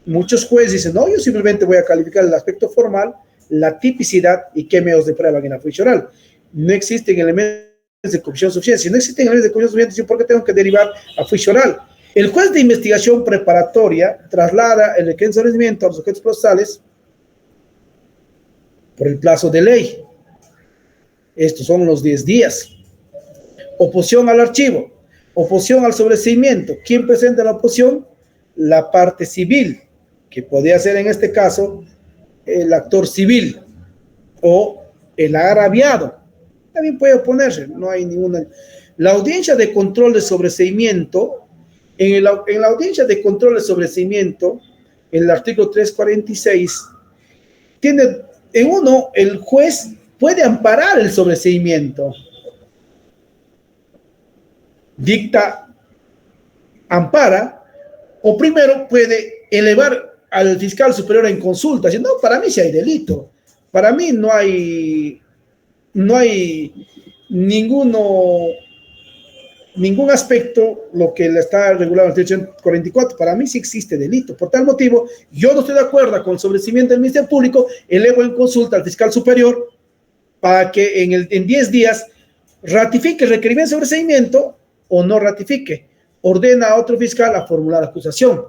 Muchos jueces dicen, no, yo simplemente voy a calificar el aspecto formal, la tipicidad y qué medios de prueba en la juicio oral. No existen elementos de comisión suficiente. Si no existen elementos de comisión suficiente, ¿por qué tengo que derivar a juicio oral? El juez de investigación preparatoria traslada el requerimiento de establecimiento a los objetos procesales por el plazo de ley. Estos son los 10 días. Oposición al archivo, oposición al sobreseimiento. ¿Quién presenta la oposición? La parte civil, que podría ser en este caso el actor civil o el agraviado. También puede oponerse, no hay ninguna. La audiencia de control de sobreseimiento, en la audiencia de control de sobreseimiento, el artículo 346, tiene en uno, el juez puede amparar el sobreseimiento. Dicta, ampara, o primero puede elevar al fiscal superior en consulta, diciendo, no, para mí sí hay delito, para mí no hay ningún aspecto lo que le está regulado en el 344, para mí sí existe delito. Por tal motivo, yo no estoy de acuerdo con el sobreseimiento del Ministerio Público, elevo en consulta al fiscal superior para que en 10 días ratifique el requerimiento de sobreseimiento o no ratifique, ordena a otro fiscal a formular acusación.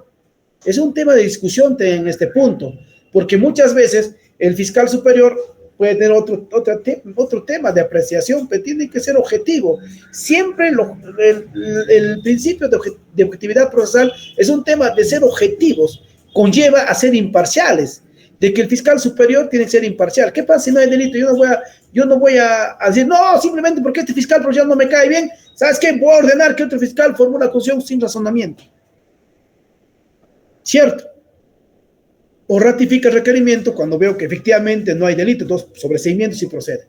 Es un tema de discusión en este punto, porque muchas veces el fiscal superior puede tener otro tema de apreciación, pero tiene que ser objetivo. Siempre el principio de objetividad procesal es un tema de ser objetivos, conlleva a ser imparciales, de que el fiscal superior tiene que ser imparcial. ¿Qué pasa si no hay delito? Yo no voy a decir, no, simplemente porque este fiscal provincial no me cae bien, ¿sabes qué? Voy a ordenar que otro fiscal formule acusación sin razonamiento. ¿Cierto? O ratifica el requerimiento cuando veo que efectivamente no hay delito, entonces sobreseimiento sí procede.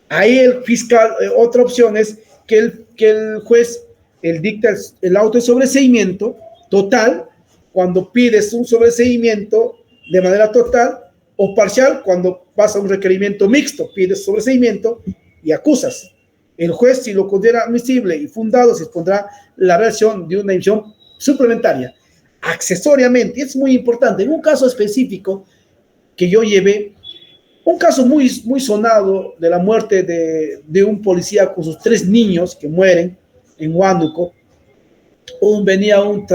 Ahí el fiscal, otra opción es que el juez dicta el auto de sobreseimiento total cuando pides un sobreseimiento de manera total o parcial cuando pasa un requerimiento mixto, pides sobreseimiento y acusas. El juez, si lo considera admisible y fundado, se expondrá la reacción de una emisión suplementaria. Accesoriamente, es muy importante, en un caso específico que yo llevé, un caso muy, muy sonado de la muerte de un policía con sus 3 niños que mueren en Huánuco. Venía un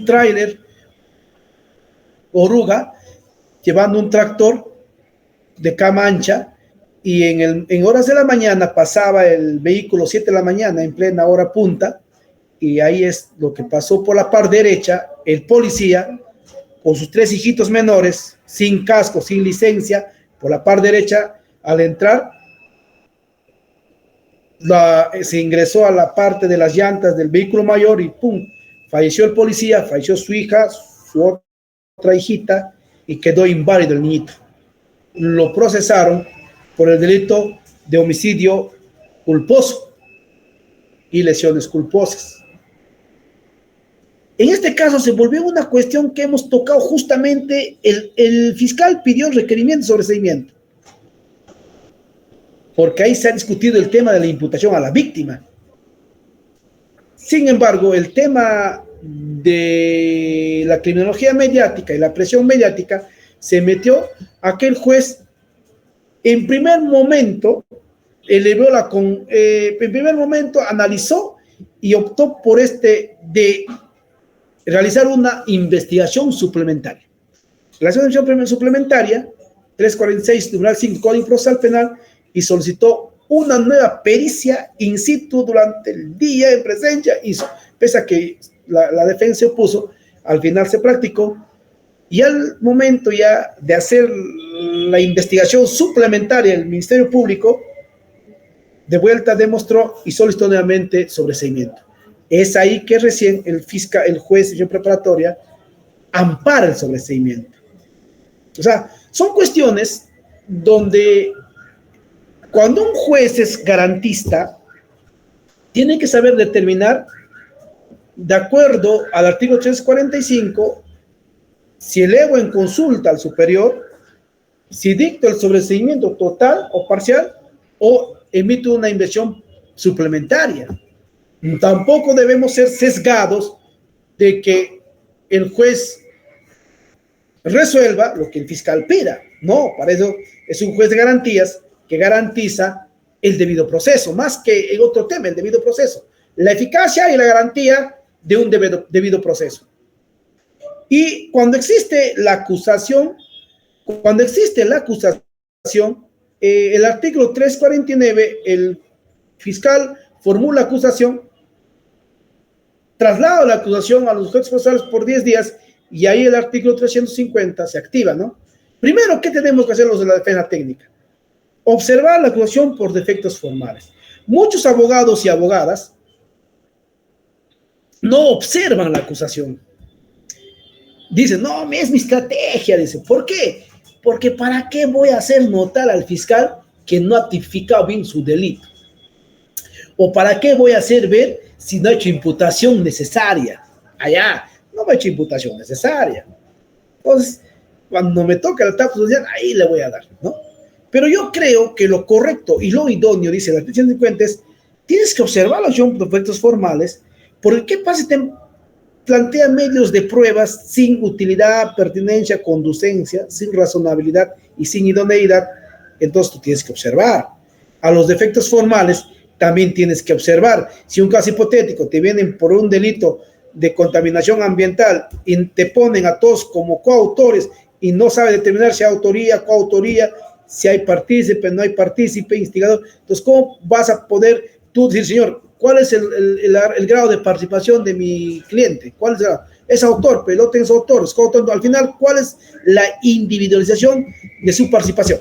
tráiler oruga llevando un tractor de cama ancha y en horas de la mañana pasaba el vehículo 7 de la mañana en plena hora punta. Y ahí es lo que pasó por la parte derecha, el policía con sus 3 hijitos menores, sin casco, sin licencia, por la parte derecha, al entrar, se ingresó a la parte de las llantas del vehículo mayor y ¡pum! Falleció el policía, falleció su hija, su otra hijita y quedó inválido el niñito. Lo procesaron por el delito de homicidio culposo y lesiones culposas. En este caso se volvió una cuestión que hemos tocado justamente, el fiscal pidió el requerimiento de sobreseimiento, porque ahí se ha discutido el tema de la imputación a la víctima. Sin embargo, el tema de la criminología mediática y la presión mediática se metió a que el juez en primer momento analizó y optó por de realizar una investigación suplementaria. La investigación suplementaria, 346, numeral 5, Código Procesal Penal, y solicitó una nueva pericia in situ durante el día en presencia, pese a que la defensa se opuso, al final se practicó, y al momento ya de hacer la investigación suplementaria, el Ministerio Público, de vuelta demostró y solicitó nuevamente sobreseimiento. Es ahí que recién el juez de preparatoria ampara el sobreseimiento. O sea, son cuestiones donde cuando un juez es garantista, tiene que saber determinar, de acuerdo al artículo 345, si elevo en consulta al superior, si dicto el sobreseimiento total o parcial, o emito una inversión suplementaria. Tampoco debemos ser sesgados de que el juez resuelva lo que el fiscal pida. No, para eso es un juez de garantías que garantiza el debido proceso, más que el otro tema, el debido proceso, la eficacia y la garantía de un debido proceso. Y cuando existe la acusación, el artículo 349, el fiscal formula acusación, traslada la acusación a los sujetos procesales por 10 días y ahí el artículo 350 se activa, ¿no? Primero, ¿qué tenemos que hacer los de la defensa técnica? Observar la acusación por defectos formales. Muchos abogados y abogadas no observan la acusación. Dicen, no, es mi estrategia. Dicen, ¿por qué? Porque ¿para qué voy a hacer notar al fiscal que no ha tipificado bien su delito? ¿O para qué voy a hacer ver si no ha hecho imputación necesaria? Allá, no me ha hecho imputación necesaria. Entonces, cuando me toca la etapa social, ahí le voy a dar, ¿no? Pero yo creo que lo correcto y lo idóneo, dice la 350, es, tienes que observar la acción por defectos formales, porque ¿qué pasa si te plantea medios de pruebas sin utilidad, pertinencia, conducencia, sin razonabilidad y sin idoneidad? Entonces tú tienes que observar. A los defectos formales también tienes que observar. Si un caso hipotético te vienen por un delito de contaminación ambiental y te ponen a todos como coautores y no sabe determinar si hay autoría, coautoría, si hay partícipe, no hay partícipe, instigador, entonces ¿cómo vas a poder tú decir, señor, cuál es el grado de participación de mi cliente? ¿Cuál es? Es autor, pero no tienes autor, es coautor. Al final, ¿cuál es la individualización de su participación?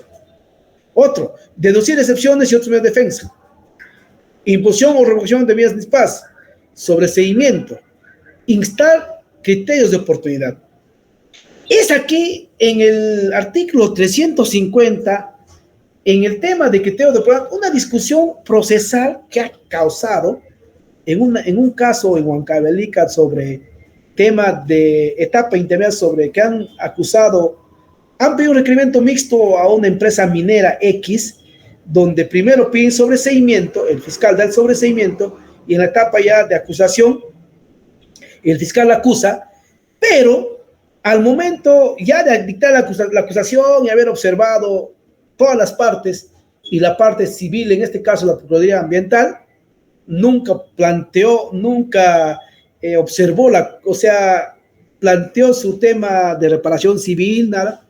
Otro, deducir excepciones y otros medios de defensa. Imposición o revocación de medidas dispas, sobreseimiento, instar criterios de oportunidad. Es aquí en el artículo 350, en el tema de criterios de oportunidad, una discusión procesal que ha causado en un caso en Huancavelica sobre tema de etapa intermedia, sobre que han pedido un requerimiento mixto a una empresa minera X, donde primero piden sobreseimiento, el fiscal da el sobreseimiento, y en la etapa ya de acusación, el fiscal acusa, pero al momento ya de dictar la acusación y haber observado todas las partes, y la parte civil, en este caso la Procuraduría Ambiental, nunca observó, planteó su tema de reparación civil, nada,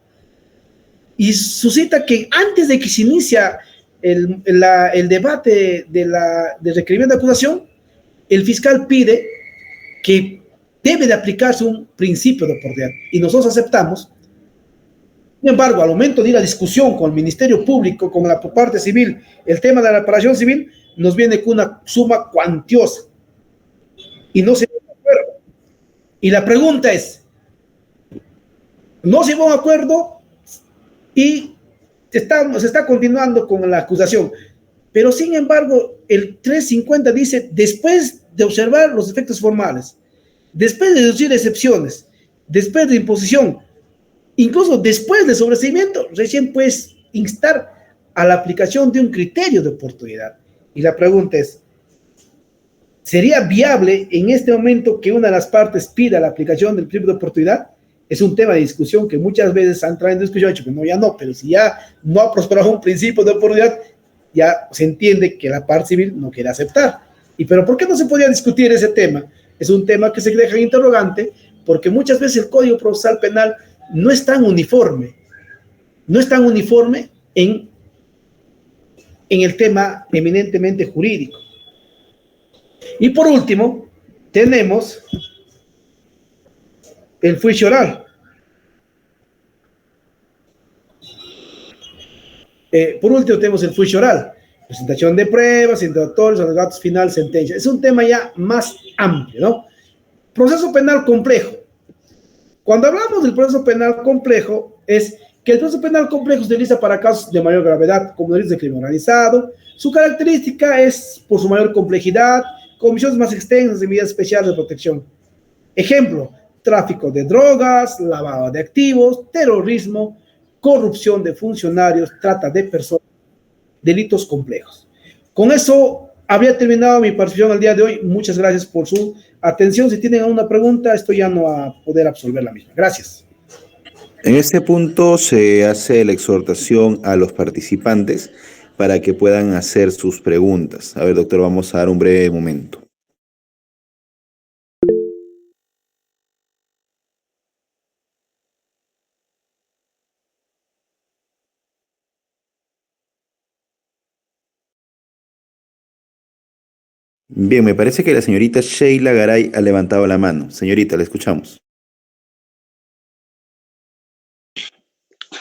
y suscita que antes de que se inicia el debate del requerimiento de acusación, el fiscal pide que debe de aplicarse un principio de oportunidad, y nosotros aceptamos. Sin embargo, al momento de ir a discusión con el Ministerio Público, con la parte civil, el tema de la reparación civil, nos viene con una suma cuantiosa, y no se llegó a un acuerdo. Y la pregunta es, no se llegó a un acuerdo, y se está continuando con la acusación, pero sin embargo el 350 dice, después de observar los efectos formales, después de deducir excepciones, después de imposición, incluso después de sobreseimiento, recién puedes instar a la aplicación de un criterio de oportunidad. Y la pregunta es, ¿sería viable en este momento que una de las partes pida la aplicación del criterio de oportunidad? Es un tema de discusión que muchas veces han traído en discusión, hecho que no, ya no, pero si ya no ha prosperado un principio de oportunidad, ya se entiende que la parte civil no quiere aceptar. Pero ¿por qué no se podía discutir ese tema? Es un tema que se deja interrogante, porque muchas veces el Código Procesal Penal no es tan uniforme, en el tema eminentemente jurídico. Y por último, tenemos el juicio oral. Por último, tenemos el juicio oral. Presentación de pruebas, interrogatorios, alegatos final, sentencia. Es un tema ya más amplio, ¿no? Proceso penal complejo. Cuando hablamos del proceso penal complejo, es que el proceso penal complejo se utiliza para casos de mayor gravedad, como delitos de crimen organizado. Su característica es por su mayor complejidad, comisiones más extensas y medidas especiales de protección. Ejemplo, tráfico de drogas, lavado de activos, terrorismo, corrupción de funcionarios, trata de personas, delitos complejos. Con eso habría terminado mi participación el día de hoy. Muchas gracias por su atención. Si tienen alguna pregunta, estoy ya no a poder absolver la misma. Gracias. En este punto se hace la exhortación a los participantes para que puedan hacer sus preguntas. A ver, doctor, vamos a dar un breve momento. Bien, me parece que la señorita Sheila Garay ha levantado la mano. Señorita, la escuchamos.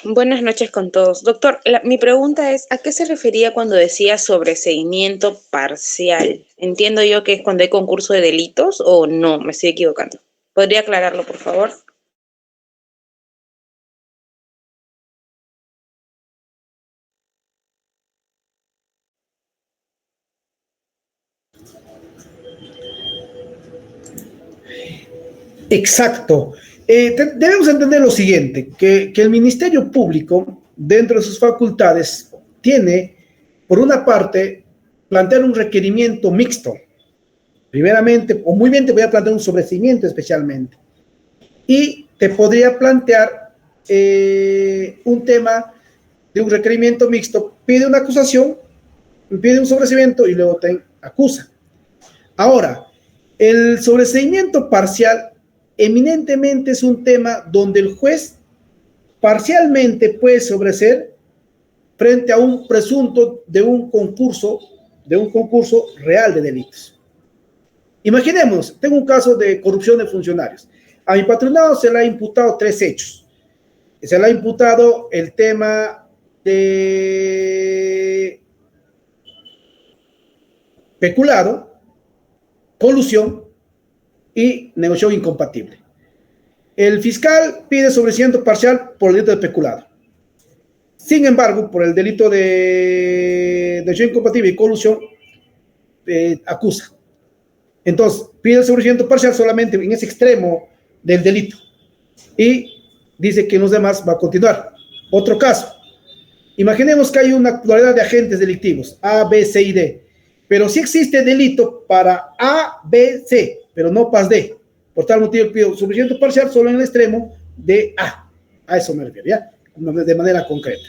Buenas noches con todos. Doctor, mi pregunta es, ¿a qué se refería cuando decía sobreseimiento parcial? Entiendo yo que es cuando hay concurso de delitos o no, me estoy equivocando. ¿Podría aclararlo, por favor? Exacto. Debemos entender lo siguiente, que el Ministerio Público, dentro de sus facultades, tiene, por una parte, plantear un requerimiento mixto. Primeramente, o muy bien te voy a plantear un sobreseimiento especialmente. Y te podría plantear un tema de un requerimiento mixto. Pide una acusación, pide un sobreseimiento y luego te acusa. Ahora, el sobreseimiento parcial eminentemente es un tema donde el juez parcialmente puede sobreseer frente a un presunto de un concurso real de delitos. Imaginemos, tengo un caso de corrupción de funcionarios. A mi patronado se le ha imputado 3 hechos. Se le ha imputado el tema de peculado, colusión y negociación incompatible. El fiscal pide sobreseimiento parcial por el delito de peculado. Sin embargo, por el delito de negociación incompatible y colusión, acusa. Entonces, pide el sobreseimiento parcial solamente en ese extremo del delito y dice que en los demás va a continuar. Otro caso. Imaginemos que hay una pluralidad de agentes delictivos, A, B, C y D, pero sí existe delito para A, B, C, pero no PAS D. Por tal motivo pido sobreseimiento parcial solo en el extremo de A. A eso me refiero, ¿ya? De manera concreta.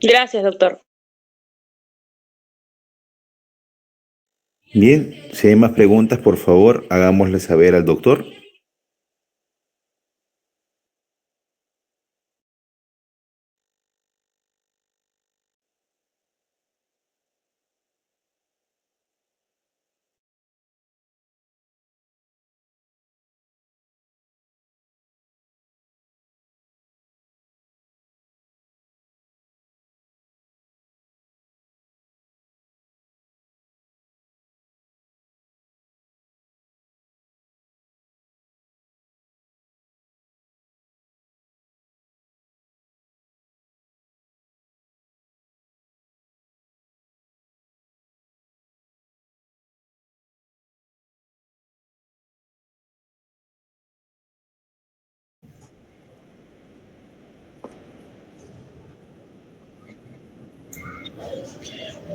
Gracias, doctor. Bien, si hay más preguntas, por favor, hagámosle saber al doctor.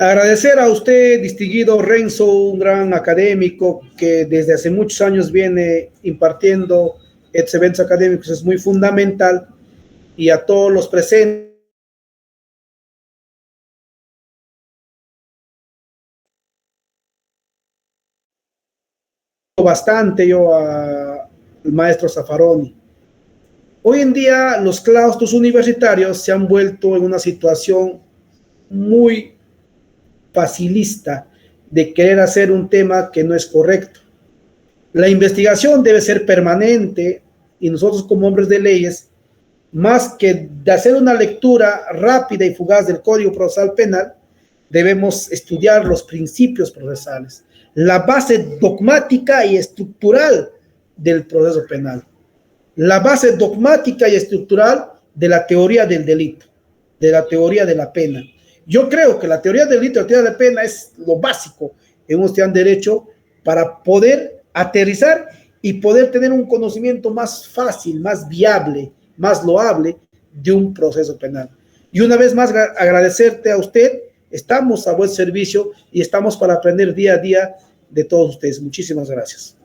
Agradecer a usted, distinguido Renzo, un gran académico que desde hace muchos años viene impartiendo estos eventos académicos, es muy fundamental, y a todos los presentes. Bastante yo al maestro Zaffaroni. Hoy en día los claustros universitarios se han vuelto en una situación muy facilista de querer hacer un tema que no es correcto. La investigación debe ser permanente y nosotros como hombres de leyes, más que de hacer una lectura rápida y fugaz del Código Procesal Penal, debemos estudiar los principios procesales, la base dogmática y estructural del proceso penal, la base dogmática y estructural de la teoría del delito, de la teoría de la pena. Yo creo que la teoría del delito y la teoría de la pena es lo básico en un estudiante de derecho para poder aterrizar y poder tener un conocimiento más fácil, más viable, más loable de un proceso penal. Y una vez más agradecerte a usted, estamos a buen servicio y estamos para aprender día a día de todos ustedes. Muchísimas gracias.